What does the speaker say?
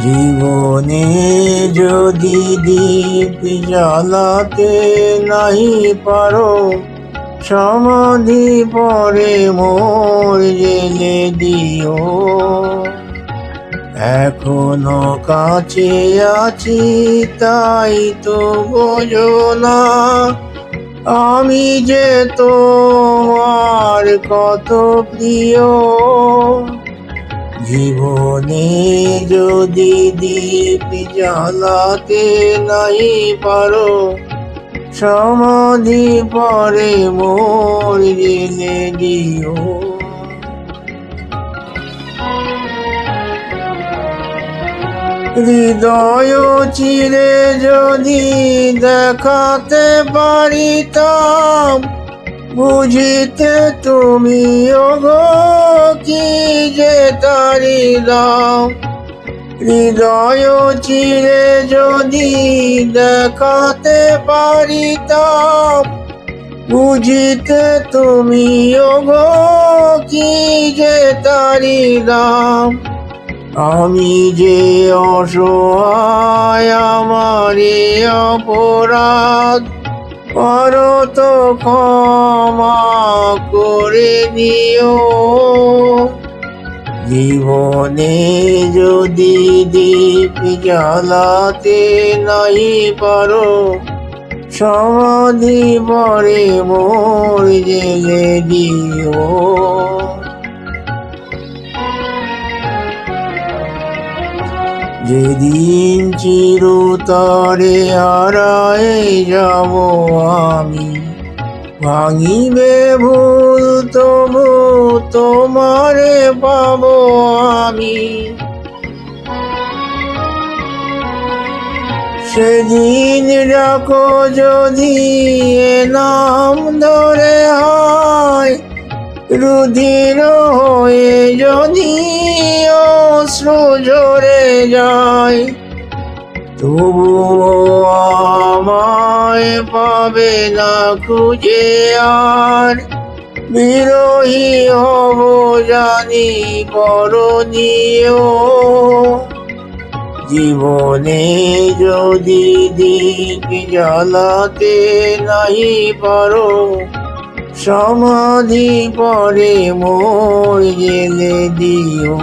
জীবনে যদি দীপ জ্বালাতে নাহি পারো, সমাধি পরে মোর জেলে দিও। এখনো কাছে আছি তাই তো বোঝো না, আমি যে তোমার কত প্রিয়। জীবনে যদি দীপ জ্বালাতে নাই পারো, সমাধি পরে মোর জেলে দিও। হৃদয় চিরে যদি দেখাতে পারিতাম, বুঝিতে তুমি ওগো কি যে তারিলাম। হৃদয় চিরে যদি দেখাতে পারিতাম, বুঝিতে তুমি ওগো কি যে তারিলাম। আমি যে অসহায় আমারে অপরাধ, পারো তো ক্ষমা করে দিও। জীবনে যদি দীপ জ্বালাতে নাই পারো, সমাধি পরে মোর জেলে দিও। যেদিন চিরতরে হারায়ে যাব আমি, ভাঙিবে ভুল তবু তোমারে পাবো আমি। সেদিন ডাকো যদি এ নাম ধরে হয়, রুধির হয়ে যদি অশ্রু ঝরে যায়, তবুও আমায় পাবে না খুঁজে আর। বিরহী হব জানি করণীয়। জীবনে যদি দীপ জ্বালাতে নাই পারো, সমাধি পরে মোর জেলে দিও।